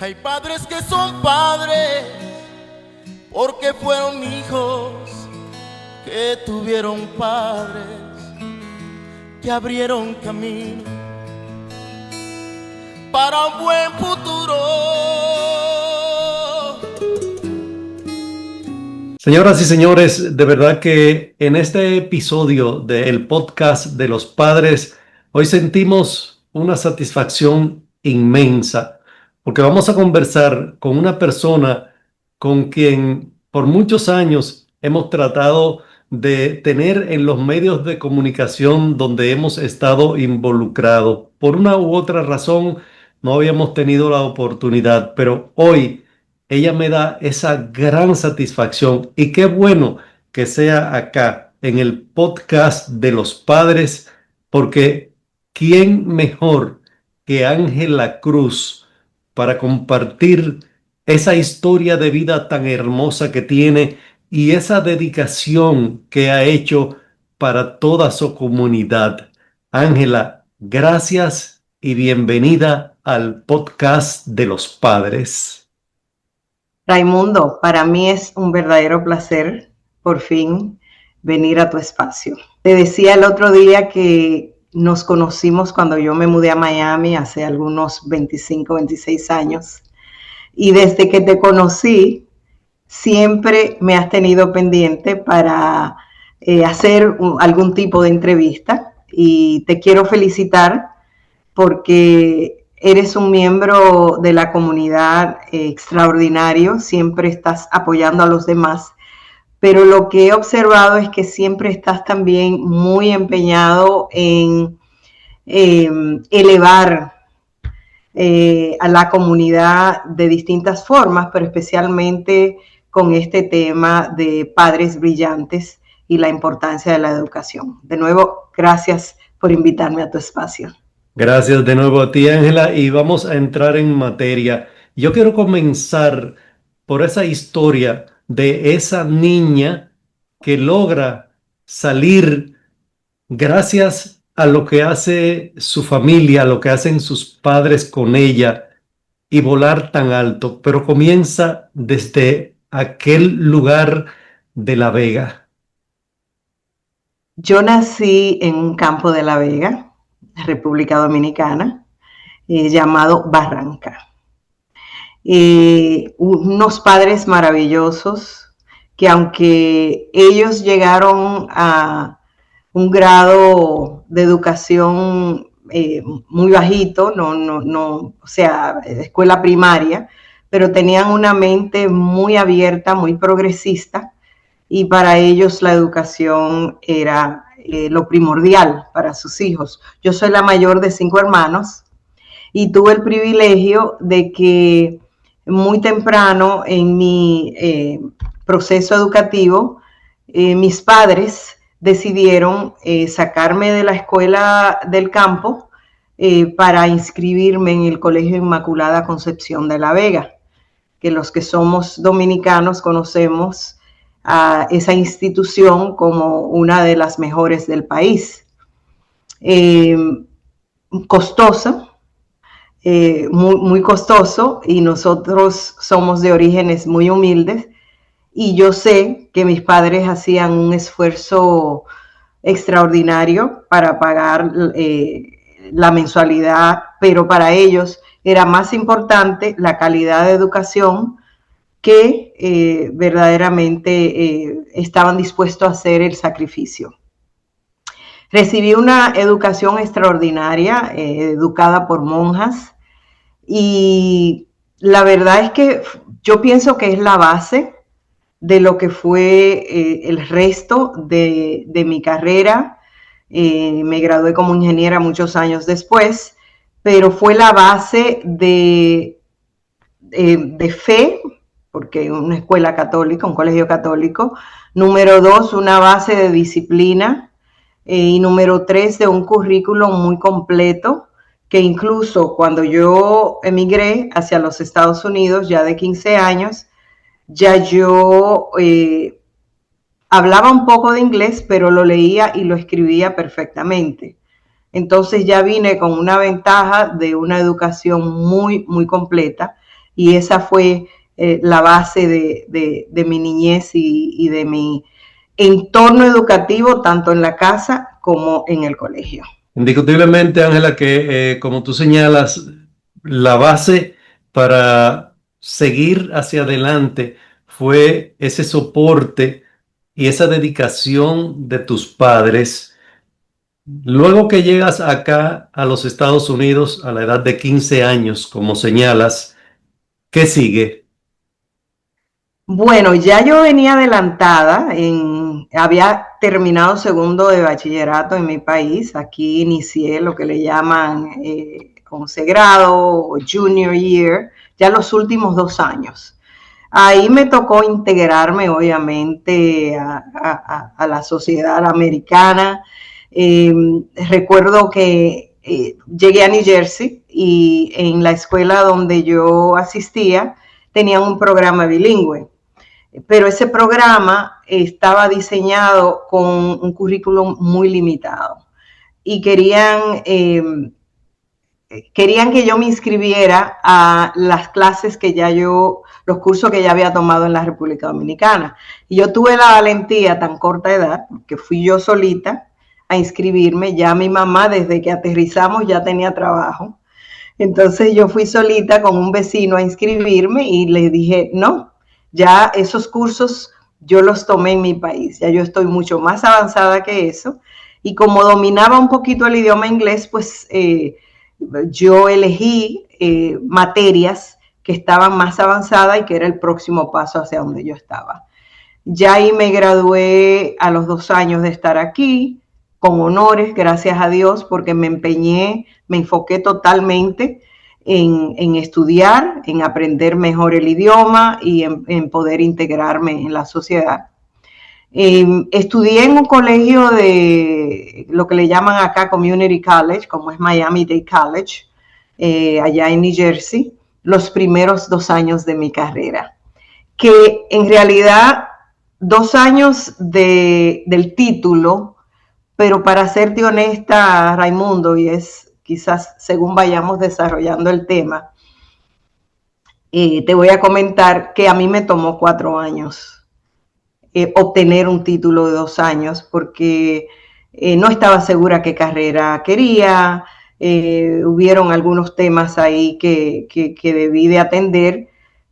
Hay padres que son padres porque fueron hijos que tuvieron padres que abrieron camino para un buen futuro. Señoras y señores, de verdad que en este episodio del podcast de los padres, hoy sentimos una satisfacción inmensa, porque vamos a conversar con una persona con quien por muchos años hemos tratado de tener en los medios de comunicación donde hemos estado involucrados. Por una u otra razón no habíamos tenido la oportunidad, pero hoy ella me da esa gran satisfacción y qué bueno que sea acá en el podcast de los padres, porque ¿quién mejor que Ángela Cruz para compartir esa historia de vida tan hermosa que tiene y esa dedicación que ha hecho para toda su comunidad? Ángela, gracias y bienvenida al podcast de los padres. Raimundo, para mí es un verdadero placer por fin venir a tu espacio. Te decía el otro día que nos conocimos cuando yo me mudé a Miami hace algunos 25, 26 años. Y desde que te conocí, siempre me has tenido pendiente para hacer algún tipo de entrevista. Y te quiero felicitar porque eres un miembro de la comunidad extraordinario, siempre estás apoyando a los demás, pero lo que he observado es que siempre estás también muy empeñado en elevar a la comunidad de distintas formas, pero especialmente con este tema de padres brillantes y la importancia de la educación. De nuevo, gracias por invitarme a tu espacio. Gracias de nuevo a ti, Ángela, y vamos a entrar en materia. Yo quiero comenzar por esa historia de esa niña que logra salir gracias a lo que hace su familia, a lo que hacen sus padres con ella y volar tan alto, pero comienza desde aquel lugar de La Vega. Yo nací en un campo de La Vega, República Dominicana, llamado Barranca. Unos padres maravillosos que aunque ellos llegaron a un grado de educación muy bajito, o sea, escuela primaria, pero tenían una mente muy abierta, muy progresista, y para ellos la educación era lo primordial para sus hijos. Yo soy la mayor de 5 hermanos y tuve el privilegio de que muy temprano en mi proceso educativo, mis padres decidieron sacarme de la escuela del campo para inscribirme en el Colegio Inmaculada Concepción de La Vega, que los que somos dominicanos conocemos a esa institución como una de las mejores del país. Costosa, muy costoso, y nosotros somos de orígenes muy humildes, y yo sé que mis padres hacían un esfuerzo extraordinario para pagar la mensualidad, pero para ellos era más importante la calidad de educación que verdaderamente estaban dispuestos a hacer el sacrificio. Recibí una educación extraordinaria, educada por monjas, y la verdad es que yo pienso que es la base de lo que fue el resto de mi carrera. Me gradué como ingeniera muchos años después, pero fue la base de fe, porque una escuela católica, un colegio católico. Número 2, una base de disciplina. Y número 3, de un currículo muy completo, que incluso cuando yo emigré hacia los Estados Unidos, ya de 15 años, ya yo hablaba un poco de inglés, pero lo leía y lo escribía perfectamente. Entonces ya vine con una ventaja de una educación muy, muy completa. y esa fue la base de mi niñez y de mi entorno educativo, tanto en la casa como en el colegio. Indiscutiblemente, Ángela, que como tú señalas, la base para seguir hacia adelante fue ese soporte y esa dedicación de tus padres. Luego que llegas acá a los Estados Unidos a la edad de 15 años, como señalas, ¿qué sigue? Bueno, ya yo venía adelantada, había terminado segundo de bachillerato en mi país. Aquí inicié lo que le llaman 11 grado o junior year, ya los últimos 2 años. Ahí me tocó integrarme, obviamente, a la sociedad americana. Recuerdo que llegué a New Jersey y en la escuela donde yo asistía tenían un programa bilingüe. Pero ese programa estaba diseñado con un currículum muy limitado y querían que yo me inscribiera a las clases los cursos que ya había tomado en la República Dominicana. Y yo tuve la valentía a tan corta edad, que fui yo solita a inscribirme. Ya mi mamá, desde que aterrizamos, ya tenía trabajo. Entonces yo fui solita con un vecino a inscribirme y le dije, no, ya esos cursos yo los tomé en mi país, ya yo estoy mucho más avanzada que eso. Y como dominaba un poquito el idioma inglés, pues yo elegí materias que estaban más avanzadas y que era el próximo paso hacia donde yo estaba. Ya ahí me gradué a los 2 años de estar aquí, con honores, gracias a Dios, porque me empeñé, me enfoqué totalmente en estudiar, en aprender mejor el idioma y en poder integrarme en la sociedad. Estudié en un colegio de lo que le llaman acá Community College, como es Miami-Dade College, allá en New Jersey, los primeros 2 años de mi carrera, que en realidad 2 años del título, pero para serte honesta, Raimundo, y es quizás según vayamos desarrollando el tema, te voy a comentar que a mí me tomó 4 años obtener un título de 2 años porque no estaba segura qué carrera quería, hubieron algunos temas ahí que debí de atender,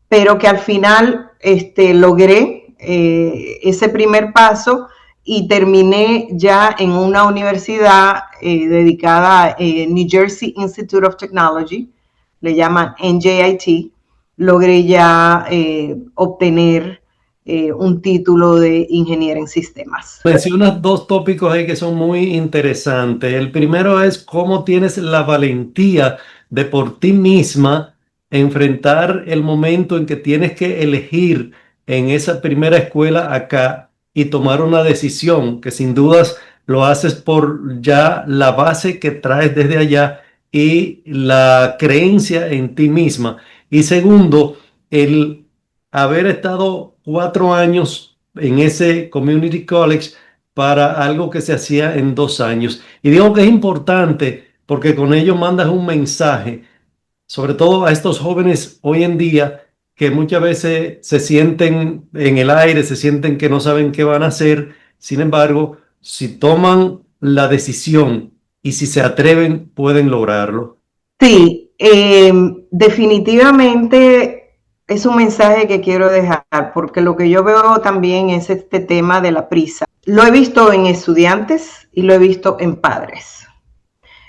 pero que al final logré ese primer paso y terminé ya en una universidad dedicada a New Jersey Institute of Technology, le llaman NJIT. Logré ya obtener un título de ingeniero en sistemas. Mencionas 2 tópicos ahí que son muy interesantes. El primero es cómo tienes la valentía de por ti misma enfrentar el momento en que tienes que elegir en esa primera escuela acá y tomar una decisión que sin dudas lo haces por ya la base que traes desde allá y la creencia en ti misma. Y segundo, el haber estado 4 años en ese community college para algo que se hacía en 2 años. Y digo que es importante porque con ello mandas un mensaje, sobre todo a estos jóvenes hoy en día que muchas veces se sienten en el aire, se sienten que no saben qué van a hacer. Sin embargo, si toman la decisión y si se atreven, pueden lograrlo. Sí, definitivamente es un mensaje que quiero dejar, porque lo que yo veo también es este tema de la prisa. Lo he visto en estudiantes y lo he visto en padres.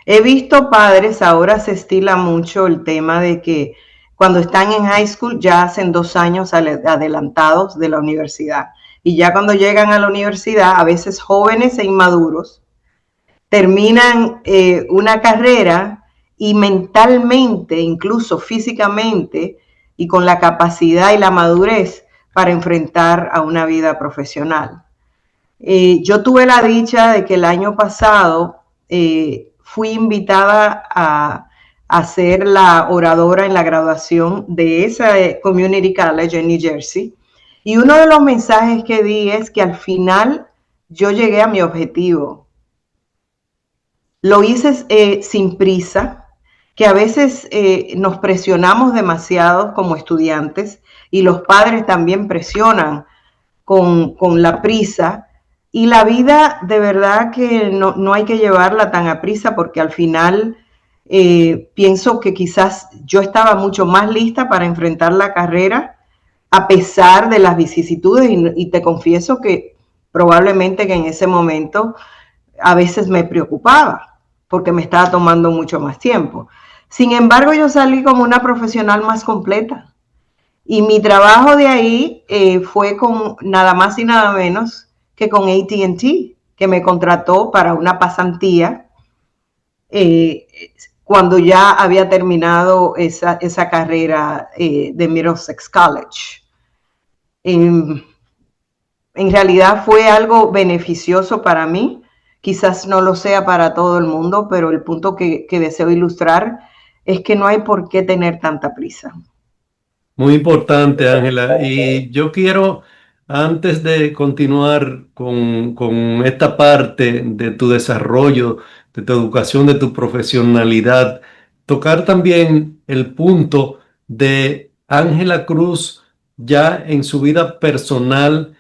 He visto padres, ahora se estila mucho el tema de que cuando están en high school ya hacen 2 años adelantados de la universidad. Y ya cuando llegan a la universidad, a veces jóvenes e inmaduros, terminan una carrera y mentalmente, incluso físicamente, y con la capacidad y la madurez para enfrentar a una vida profesional. Yo tuve la dicha de que el año pasado fui invitada a ser la oradora en la graduación de esa Community College en New Jersey. Y uno de los mensajes que di es que al final yo llegué a mi objetivo. Lo hice sin prisa que a veces nos presionamos demasiado como estudiantes y los padres también presionan con la prisa, y la vida de verdad que no hay que llevarla tan a prisa, porque al final pienso que quizás yo estaba mucho más lista para enfrentar la carrera a pesar de las vicisitudes, y te confieso que probablemente que en ese momento a veces me preocupaba porque me estaba tomando mucho más tiempo. Sin embargo, yo salí como una profesional más completa, y mi trabajo de ahí fue con nada más y nada menos que con AT&T, que me contrató para una pasantía cuando ya había terminado esa carrera de Middlesex College. En realidad fue algo beneficioso para mí, quizás no lo sea para todo el mundo, pero el punto que deseo ilustrar es que no hay por qué tener tanta prisa. Muy importante, Ángela. Y yo quiero, antes de continuar con esta parte de tu desarrollo, de tu educación, de tu profesionalidad, tocar también el punto de Ángela Cruz ya en su vida personal,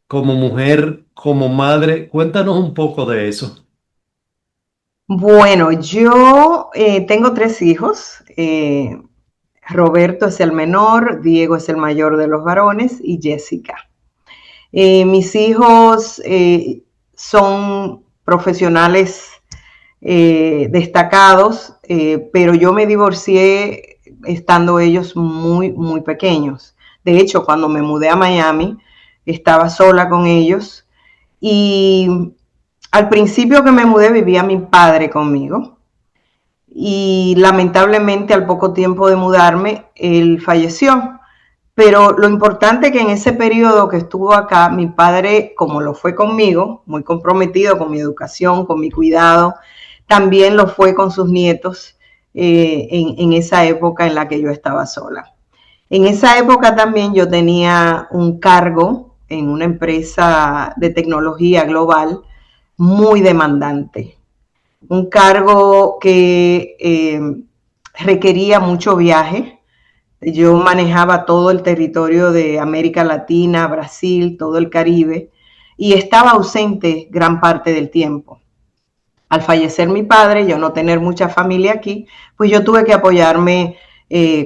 como mujer, como madre. Cuéntanos un poco de eso. Bueno, yo tengo 3 hijos. Roberto es el menor, Diego es el mayor de los varones y Jessica. Mis hijos son profesionales destacados, pero yo me divorcié estando ellos muy, muy pequeños. De hecho, cuando me mudé a Miami, estaba sola con ellos, y al principio que me mudé vivía mi padre conmigo, y lamentablemente al poco tiempo de mudarme, él falleció. Pero lo importante es que en ese periodo que estuvo acá, mi padre, como lo fue conmigo, muy comprometido con mi educación, con mi cuidado, también lo fue con sus nietos en esa época en la que yo estaba sola. En esa época también yo tenía un cargo en una empresa de tecnología global muy demandante, un cargo que requería mucho viaje. Yo manejaba todo el territorio de América Latina, Brasil, todo el Caribe, y estaba ausente gran parte del tiempo. Al fallecer mi padre, yo no tener mucha familia aquí, pues yo tuve que apoyarme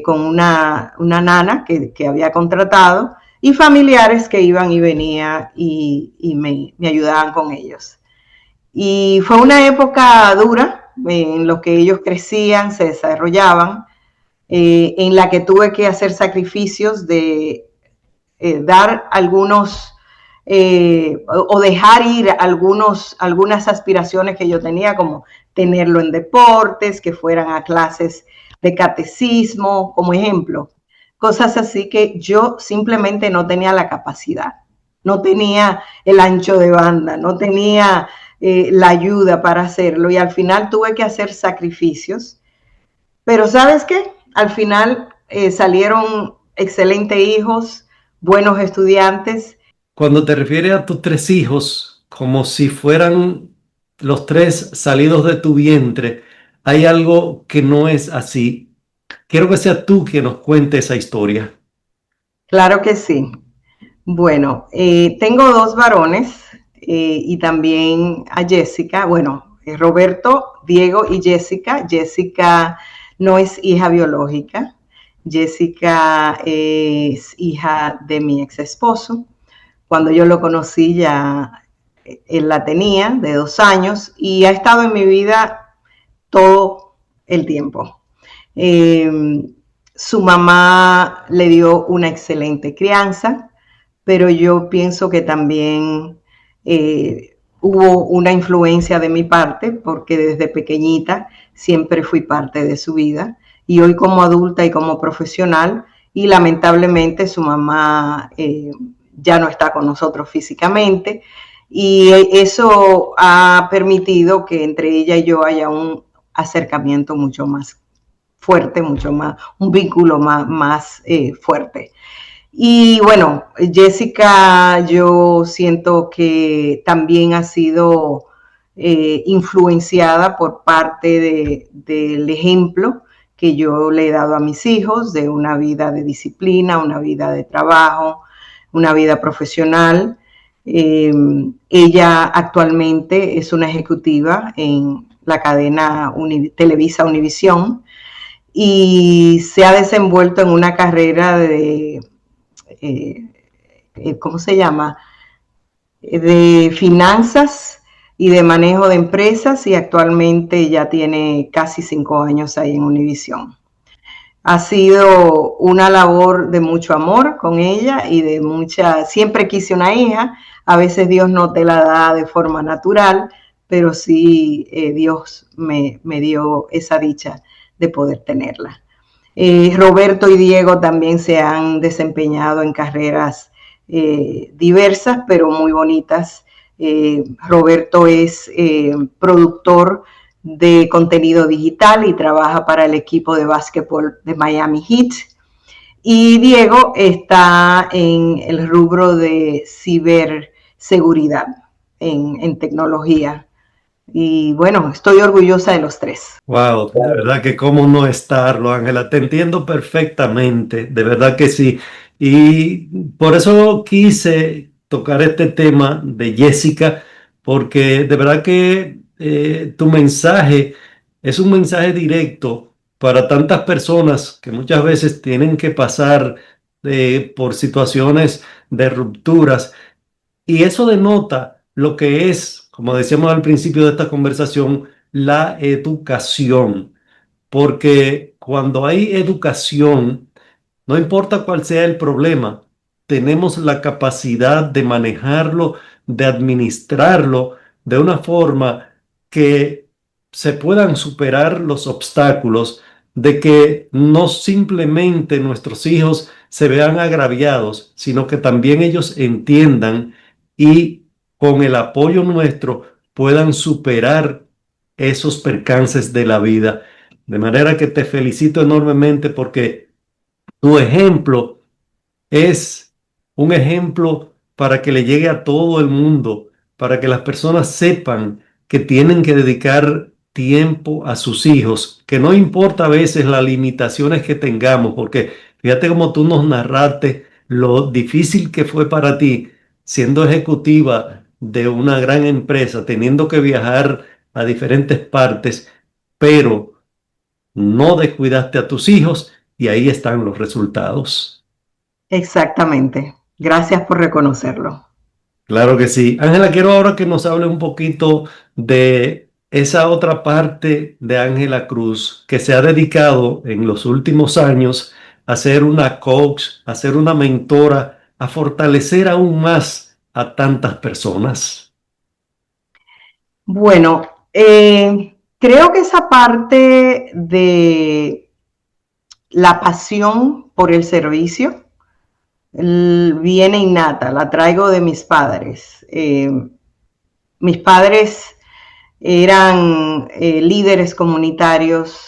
con una nana que había contratado, y familiares que iban y venían y me ayudaban con ellos. Y fue una época dura en lo que ellos crecían, se desarrollaban, en la que tuve que hacer sacrificios de dar algunos o dejar ir algunas aspiraciones que yo tenía, como tenerlo en deportes, que fueran a clases de catecismo, como ejemplo. Cosas así que yo simplemente no tenía la capacidad, no tenía el ancho de banda, no tenía la ayuda para hacerlo, y al final tuve que hacer sacrificios. Pero ¿sabes qué? Al final salieron excelentes hijos, buenos estudiantes. Cuando te refieres a tus 3 hijos, como si fueran los 3 salidos de tu vientre, hay algo que no es así. Quiero que sea tú quien nos cuente esa historia. Claro que sí. Bueno, tengo 2 varones y también a Jessica. Bueno, Roberto, Diego y Jessica. Jessica no es hija biológica. Jessica es hija de mi ex esposo. Cuando yo lo conocí ya él la tenía de 2 años, y ha estado en mi vida todo el tiempo. Su mamá le dio una excelente crianza, pero yo pienso que también hubo una influencia de mi parte, porque desde pequeñita siempre fui parte de su vida, y hoy como adulta y como profesional, y lamentablemente su mamá ya no está con nosotros físicamente, y eso ha permitido que entre ella y yo haya un acercamiento mucho más fuerte, mucho más, un vínculo más fuerte. Y bueno, Jessica, yo siento que también ha sido influenciada por parte del ejemplo que yo le he dado a mis hijos, de una vida de disciplina, una vida de trabajo, una vida profesional. Ella actualmente es una ejecutiva en la cadena Televisa Univisión y se ha desenvuelto en una carrera de, ¿cómo se llama? De finanzas y de manejo de empresas, y actualmente ya tiene casi 5 años ahí en Univisión. Ha sido una labor de mucho amor con ella y de mucha, siempre quise una hija, a veces Dios no te la da de forma natural, pero sí Dios me dio esa dicha de poder tenerla. Roberto y Diego también se han desempeñado en carreras diversas, pero muy bonitas. Roberto es productor de contenido digital y trabaja para el equipo de básquetbol de Miami Heat. Y Diego está en el rubro de ciberseguridad, en tecnología. Y bueno, estoy orgullosa de los tres. Wow, de verdad que cómo no estarlo, Ángela. Te entiendo perfectamente, de verdad que sí. Y por eso quise tocar este tema de Jessica, porque de verdad que tu mensaje es un mensaje directo para tantas personas que muchas veces tienen que pasar por situaciones de rupturas. Y eso denota lo que es, como decíamos al principio de esta conversación, la educación. Porque cuando hay educación, no importa cuál sea el problema, tenemos la capacidad de manejarlo, de administrarlo de una forma que se puedan superar los obstáculos, de que no simplemente nuestros hijos se vean agraviados, sino que también ellos entiendan y con el apoyo nuestro puedan superar esos percances de la vida. De manera que te felicito enormemente porque tu ejemplo es un ejemplo para que le llegue a todo el mundo, para que las personas sepan que tienen que dedicar tiempo a sus hijos, que no importa a veces las limitaciones que tengamos, porque fíjate cómo tú nos narraste lo difícil que fue para ti siendo ejecutiva de una gran empresa, teniendo que viajar a diferentes partes, pero no descuidaste a tus hijos y ahí están los resultados. Exactamente. Gracias por reconocerlo. Claro que sí. Ángela, quiero ahora que nos hable un poquito de esa otra parte de Ángela Cruz que se ha dedicado en los últimos años a ser una coach, a ser una mentora, a fortalecer aún más a tantas personas. Bueno, creo que esa parte de la pasión por el servicio viene innata, la traigo de mis padres. Mis padres eran líderes comunitarios,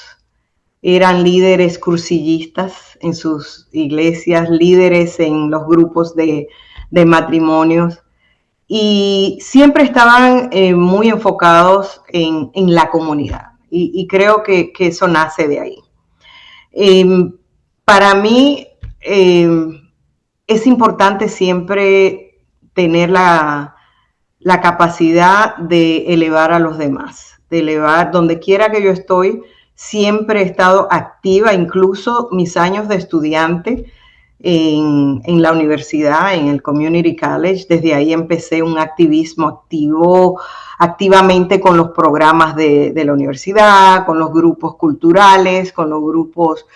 eran líderes crucillistas en sus iglesias, líderes en los grupos de matrimonios, y siempre estaban muy enfocados en la comunidad, y creo que eso nace de ahí. Para mí es importante siempre tener la capacidad de elevar a los demás, de elevar donde quiera que yo estoy. Siempre he estado activa, incluso mis años de estudiante en la universidad, en el Community College. Desde ahí empecé un activismo activamente con los programas de la universidad, con los grupos culturales, con los grupos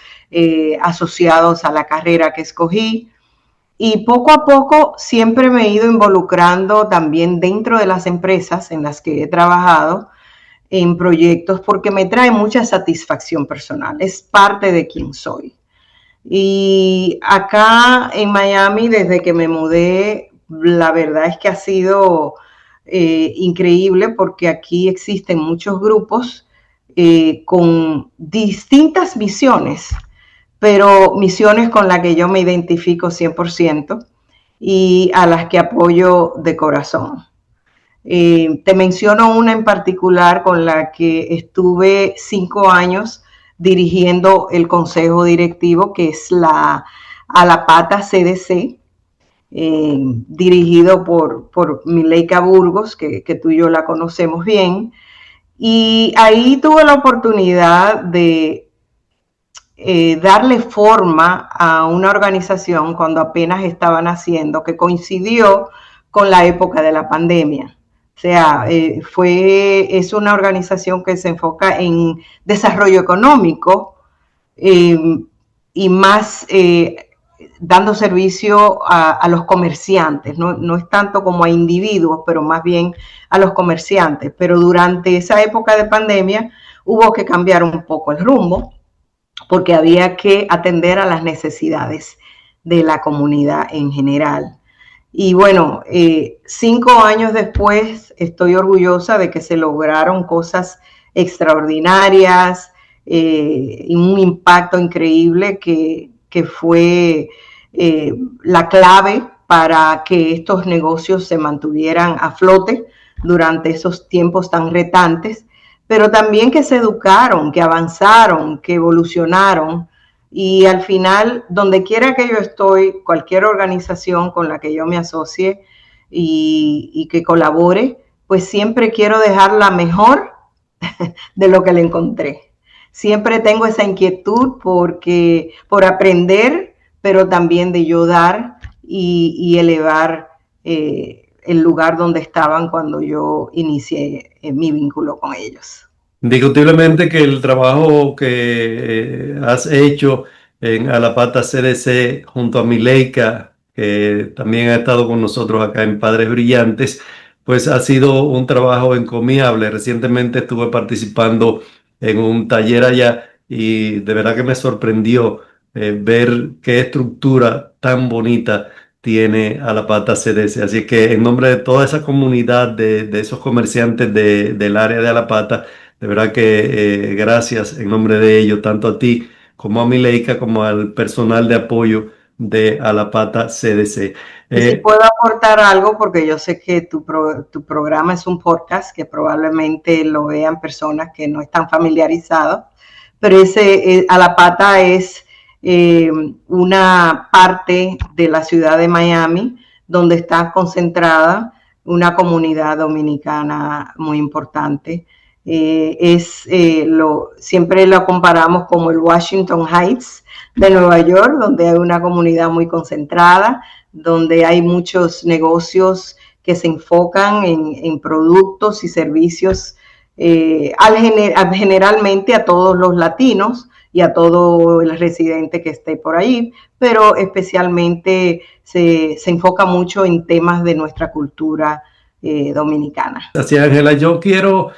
asociados a la carrera que escogí. Y poco a poco siempre me he ido involucrando también dentro de las empresas en las que he trabajado en proyectos, porque me trae mucha satisfacción personal, es parte de quien soy. Y acá en Miami, desde que me mudé, la verdad es que ha sido increíble, porque aquí existen muchos grupos con distintas misiones, pero misiones con las que yo me identifico 100% y a las que apoyo de corazón. Te menciono una en particular con la que estuve 5 años dirigiendo el consejo directivo, que es la Alapata CDC, dirigido por Mileika Burgos, que tú y yo la conocemos bien. Y ahí tuve la oportunidad de darle forma a una organización cuando apenas estaba naciendo, que coincidió con la época de la pandemia. O sea, es una organización que se enfoca en desarrollo económico y más dando servicio a los comerciantes, no es tanto como a individuos, pero más bien a los comerciantes. Pero durante esa época de pandemia hubo que cambiar un poco el rumbo, porque había que atender a las necesidades de la comunidad en general. Y bueno, 5 años después estoy orgullosa de que se lograron cosas extraordinarias y un impacto increíble que fue la clave para que estos negocios se mantuvieran a flote durante esos tiempos tan retantes, pero también que se educaron, que avanzaron, que evolucionaron. Y al final, donde quiera que yo estoy, cualquier organización con la que yo me asocie y que colabore, pues siempre quiero dejarla mejor de lo que la encontré. Siempre tengo esa inquietud por aprender, pero también de yo dar y elevar el lugar donde estaban cuando yo inicié mi vínculo con ellos. Indiscutiblemente que el trabajo que has hecho en Alapata CDC junto a Mileika, que también ha estado con nosotros acá en Padres Brillantes, pues ha sido un trabajo encomiable. Recientemente estuve participando en un taller allá y de verdad que me sorprendió ver qué estructura tan bonita tiene Alapata CDC. Así que en nombre de toda esa comunidad de esos comerciantes del área de Alapata, de verdad que gracias en nombre de ellos, tanto a ti como a Mileika, como al personal de apoyo de Alapata CDC. Y si puedo aportar algo, porque yo sé que tu programa es un podcast que probablemente lo vean personas que no están familiarizados, pero Alapata es una parte de la ciudad de Miami donde está concentrada una comunidad dominicana muy importante. Siempre lo comparamos como el Washington Heights de Nueva York, donde hay una comunidad muy concentrada, donde hay muchos negocios que se enfocan en productos y servicios generalmente a todos los latinos y a todo el residente que esté por ahí, pero especialmente se enfoca mucho en temas de nuestra cultura dominicana. Así, Ángela, yo quiero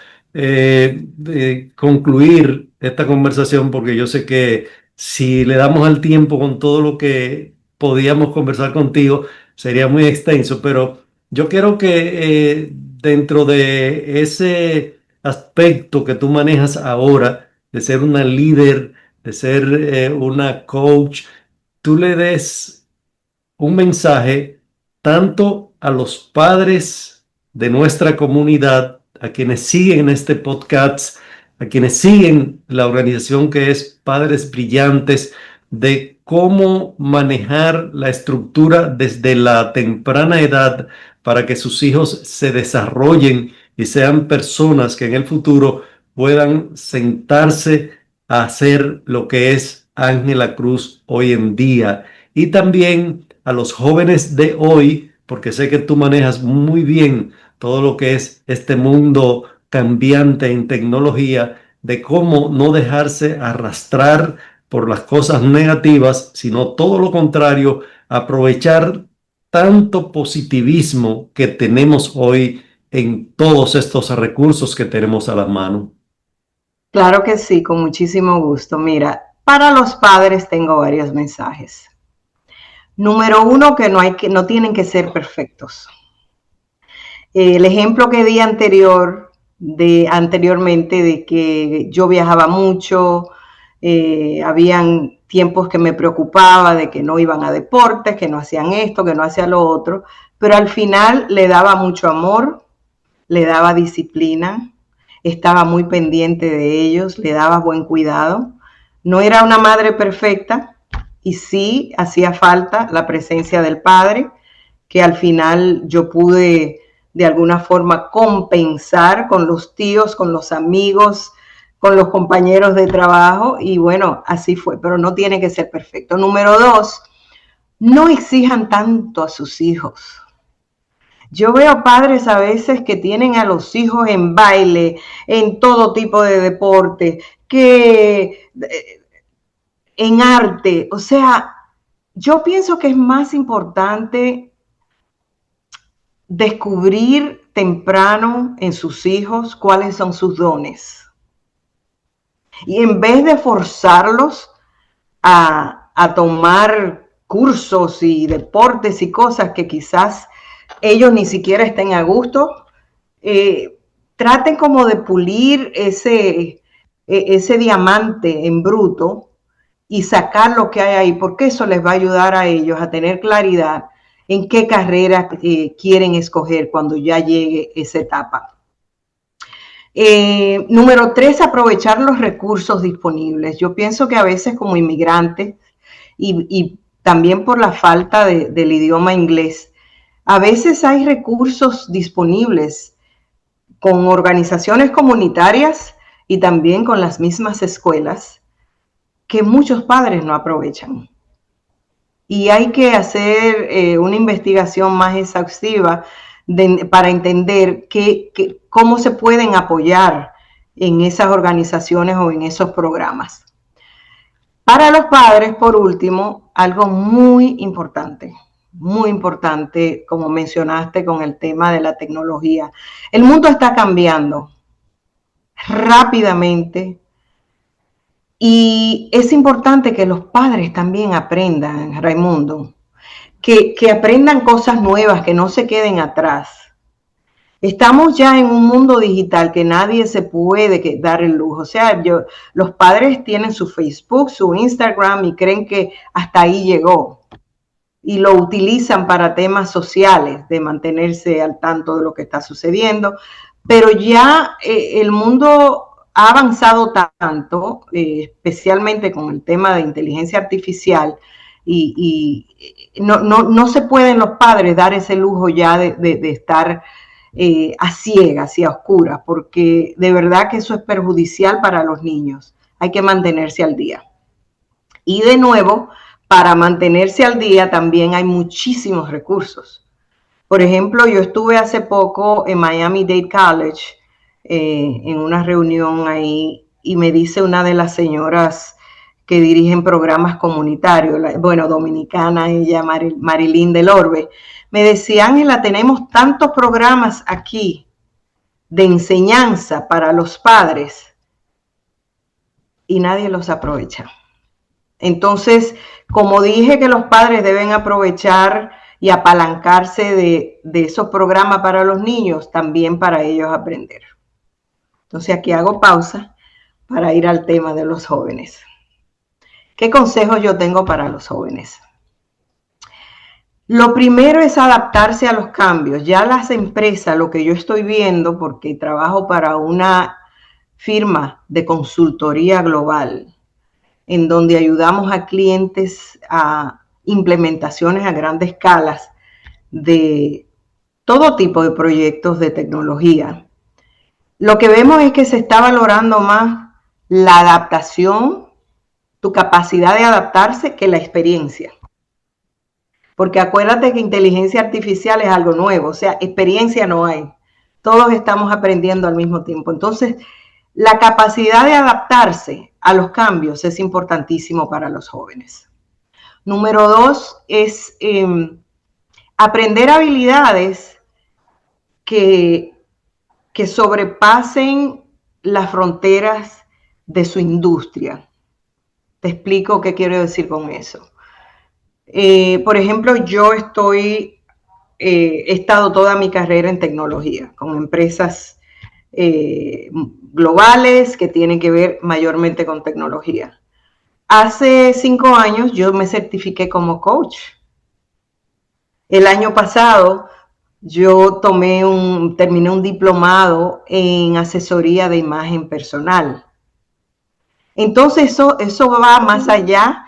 concluir esta conversación porque yo sé que si le damos al tiempo con todo lo que podíamos conversar contigo, sería muy extenso, pero yo quiero que dentro de ese aspecto que tú manejas ahora, de ser una líder, de ser una coach, tú le des un mensaje tanto a los padres de nuestra comunidad, a quienes siguen este podcast, a quienes siguen la organización que es Padres Brillantes, de cómo manejar la estructura desde la temprana edad para que sus hijos se desarrollen y sean personas que en el futuro puedan sentarse a hacer lo que es Ángela Cruz hoy en día. Y también a los jóvenes de hoy, porque sé que tú manejas muy bien todo lo que es este mundo cambiante en tecnología, de cómo no dejarse arrastrar por las cosas negativas, sino todo lo contrario, aprovechar tanto positivismo que tenemos hoy en todos estos recursos que tenemos a la mano. Claro que sí, con muchísimo gusto. Mira, para los padres tengo varios mensajes. Número uno, que no tienen que ser perfectos. El ejemplo que di anteriormente de que yo viajaba mucho, habían tiempos que me preocupaba de que no iban a deportes, que no hacían esto, que no hacían lo otro, pero al final le daba mucho amor, le daba disciplina, estaba muy pendiente de ellos, le daba buen cuidado, No era una madre perfecta y sí hacía falta la presencia del padre, que al final yo pude de alguna forma compensar con los tíos, con los amigos, con los compañeros de trabajo, y bueno, así fue, pero no tiene que ser perfecto. Número 2, no exijan tanto a sus hijos. Yo veo padres a veces que tienen a los hijos en baile, en todo tipo de deporte, que en arte. O sea, yo pienso que es más importante descubrir temprano en sus hijos cuáles son sus dones. Y en vez de forzarlos a tomar cursos y deportes y cosas que quizás ellos ni siquiera estén a gusto, traten como de pulir ese diamante en bruto y sacar lo que hay ahí, porque eso les va a ayudar a ellos a tener claridad en qué carrera quieren escoger cuando ya llegue esa etapa. Número 3, aprovechar los recursos disponibles. Yo pienso que a veces como inmigrantes y también por la falta del idioma inglés, a veces hay recursos disponibles con organizaciones comunitarias y también con las mismas escuelas que muchos padres no aprovechan. Y hay que hacer una investigación más exhaustiva para entender cómo se pueden apoyar en esas organizaciones o en esos programas. Para los padres, por último, algo muy importante, como mencionaste con el tema de la tecnología. El mundo está cambiando rápidamente y es importante que los padres también aprendan, Raimundo, que aprendan cosas nuevas, que no se queden atrás. Estamos ya en un mundo digital que nadie se puede dar el lujo. O sea, los padres tienen su Facebook, su Instagram y creen que hasta ahí llegó. Y lo utilizan para temas sociales, de mantenerse al tanto de lo que está sucediendo. Pero ya el mundo ha avanzado tanto, especialmente con el tema de inteligencia artificial, y no se pueden los padres dar ese lujo ya de estar a ciegas y a oscuras, porque de verdad que eso es perjudicial para los niños. Hay que mantenerse al día. Y de nuevo, para mantenerse al día también hay muchísimos recursos. Por ejemplo, yo estuve hace poco en Miami-Dade College en una reunión ahí y me dice una de las señoras que dirigen programas comunitarios, dominicana, ella, Marilyn del Orbe, me decía: Ángela, tenemos tantos programas aquí de enseñanza para los padres y nadie los aprovecha. Entonces, como dije que los padres deben aprovechar y apalancarse de esos programas para los niños, también para ellos aprender. Entonces, aquí hago pausa para ir al tema de los jóvenes. ¿Qué consejos yo tengo para los jóvenes? Lo primero es adaptarse a los cambios. Ya las empresas, lo que yo estoy viendo, porque trabajo para una firma de consultoría global, en donde ayudamos a clientes a implementaciones a grandes escalas de todo tipo de proyectos de tecnología. Lo que vemos es que se está valorando más la adaptación, tu capacidad de adaptarse, que la experiencia. Porque acuérdate que inteligencia artificial es algo nuevo, o sea, experiencia no hay. Todos estamos aprendiendo al mismo tiempo. Entonces, la capacidad de adaptarse a los cambios es importantísimo para los jóvenes. Número 2 es aprender habilidades que sobrepasen las fronteras de su industria. Te explico qué quiero decir con eso. Por ejemplo, yo he estado toda mi carrera en tecnología, con empresas globales que tienen que ver mayormente con tecnología. Hace 5 años yo me certifiqué como coach. El año pasado yo terminé un diplomado en asesoría de imagen personal. Entonces eso va más allá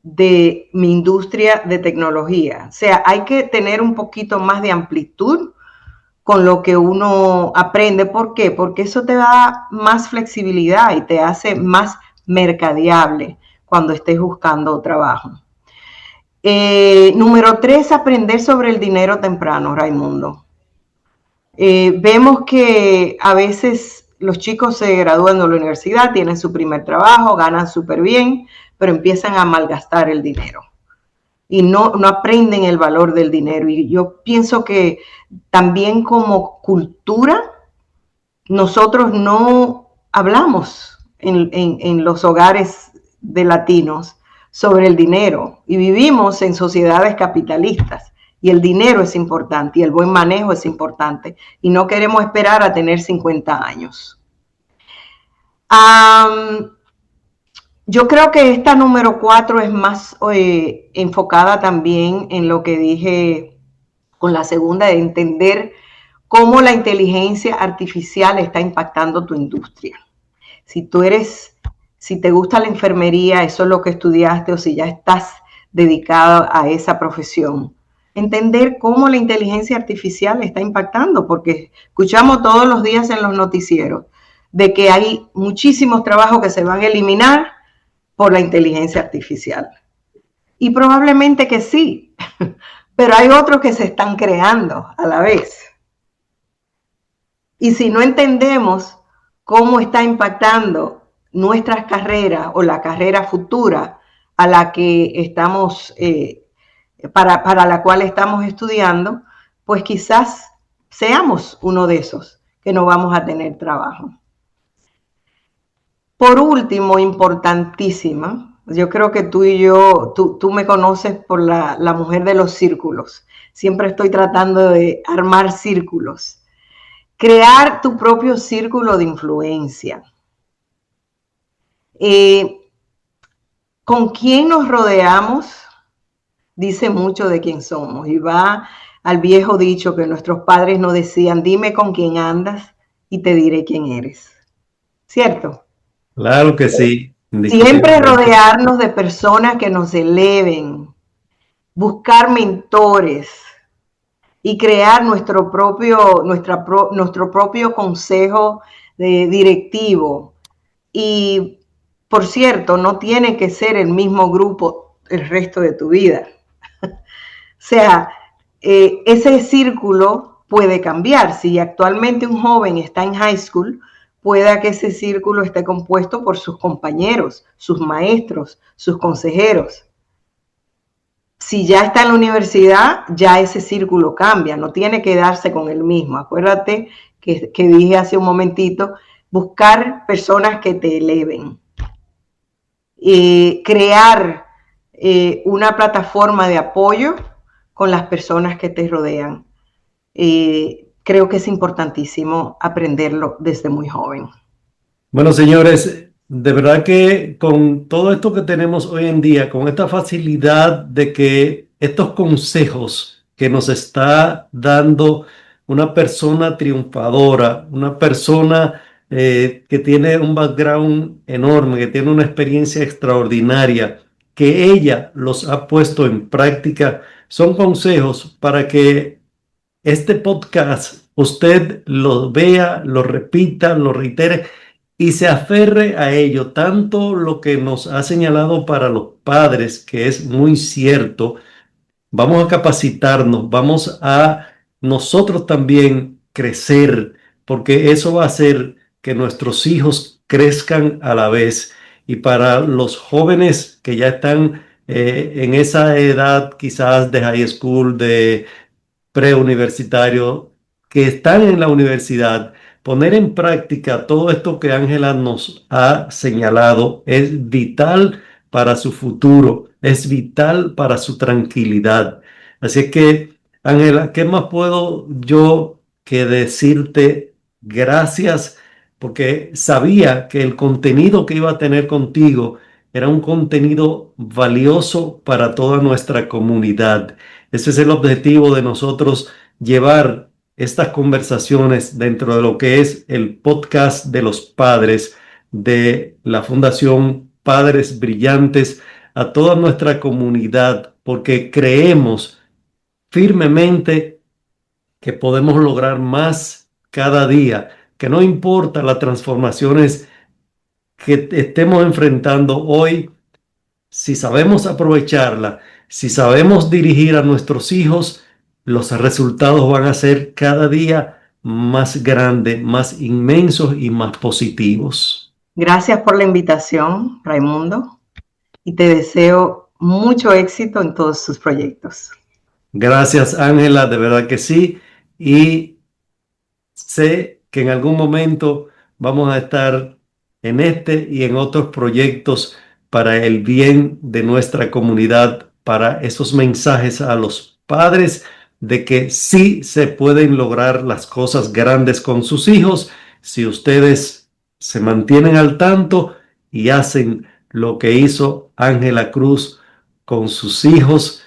de mi industria de tecnología. O sea, hay que tener un poquito más de amplitud con lo que uno aprende. ¿Por qué? Porque eso te da más flexibilidad y te hace más mercadeable cuando estés buscando trabajo. Número 3, aprender sobre el dinero temprano, Raimundo. Vemos que a veces los chicos se gradúan de la universidad, tienen su primer trabajo, ganan súper bien, pero empiezan a malgastar el dinero y no aprenden el valor del dinero. Y yo pienso que también como cultura, nosotros no hablamos en los hogares de latinos sobre el dinero y vivimos en sociedades capitalistas y el dinero es importante y el buen manejo es importante y no queremos esperar a tener 50 años. Yo creo que esta número 4 es más enfocada también en lo que dije con la segunda, de entender cómo la inteligencia artificial está impactando tu industria. Si te gusta la enfermería, eso es lo que estudiaste, o si ya estás dedicado a esa profesión, entender cómo la inteligencia artificial está impactando, porque escuchamos todos los días en los noticieros de que hay muchísimos trabajos que se van a eliminar por la inteligencia artificial. Y probablemente que sí, pero hay otros que se están creando a la vez. Y si no entendemos cómo está impactando nuestras carreras o la carrera futura a la que estamos, para la cual estamos estudiando, pues quizás seamos uno de esos que no vamos a tener trabajo. Por último, importantísima, yo creo que tú y yo, tú me conoces por la mujer de los círculos. Siempre estoy tratando de armar círculos. Crear tu propio círculo de influencia. Con quién nos rodeamos dice mucho de quién somos. Y va al viejo dicho que nuestros padres nos decían: dime con quién andas y te diré quién eres. ¿Cierto? Claro que sí. Siempre rodearnos de personas que nos eleven, buscar mentores y crear nuestro propio consejo directivo. Y, por cierto, no tiene que ser el mismo grupo el resto de tu vida. O sea, ese círculo puede cambiar. Si actualmente un joven está en high school, pueda que ese círculo esté compuesto por sus compañeros, sus maestros, sus consejeros. Si ya está en la universidad, ya ese círculo cambia, no tiene que darse con el mismo. Acuérdate que dije hace un momentito, buscar personas que te eleven. Crear una plataforma de apoyo con las personas que te rodean. Creo que es importantísimo aprenderlo desde muy joven. Bueno, señores, de verdad que con todo esto que tenemos hoy en día, con esta facilidad de que estos consejos que nos está dando una persona triunfadora, una persona que tiene un background enorme, que tiene una experiencia extraordinaria, que ella los ha puesto en práctica, son consejos para que este podcast usted lo vea, lo repita, lo reitere y se aferre a ello. Tanto lo que nos ha señalado para los padres, que es muy cierto. Vamos a capacitarnos, vamos a nosotros también crecer, porque eso va a hacer que nuestros hijos crezcan a la vez. Y para los jóvenes que ya están en esa edad quizás de high school, de preuniversitario, que están en la universidad, poner en práctica todo esto que Ángela nos ha señalado es vital para su futuro, es vital para su tranquilidad. Así es que, Ángela, ¿qué más puedo yo que decirte? Gracias, porque sabía que el contenido que iba a tener contigo era un contenido valioso para toda nuestra comunidad. Ese es el objetivo de nosotros, llevar estas conversaciones dentro de lo que es el podcast de los padres, de la Fundación Padres Brillantes, a toda nuestra comunidad, porque creemos firmemente que podemos lograr más cada día, que no importa las transformaciones que estemos enfrentando hoy, si sabemos aprovecharla, si sabemos dirigir a nuestros hijos, los resultados van a ser cada día más grandes, más inmensos y más positivos. Gracias por la invitación, Raimundo, y te deseo mucho éxito en todos tus proyectos. Gracias, Ángela, de verdad que sí. Y sé que en algún momento vamos a estar en este y en otros proyectos para el bien de nuestra comunidad, para esos mensajes a los padres de que sí se pueden lograr las cosas grandes con sus hijos si ustedes se mantienen al tanto y hacen lo que hizo Ángela Cruz con sus hijos,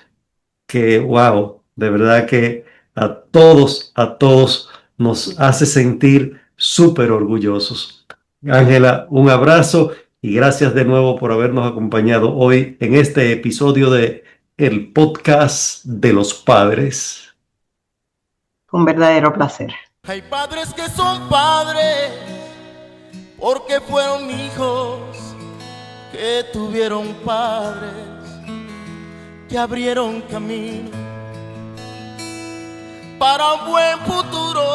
que wow, de verdad que a todos nos hace sentir súper orgullosos. Ángela, un abrazo y gracias de nuevo por habernos acompañado hoy en este episodio de el podcast de los padres. Un verdadero placer. Hay padres que son padres porque fueron hijos que tuvieron padres que abrieron camino para un buen futuro.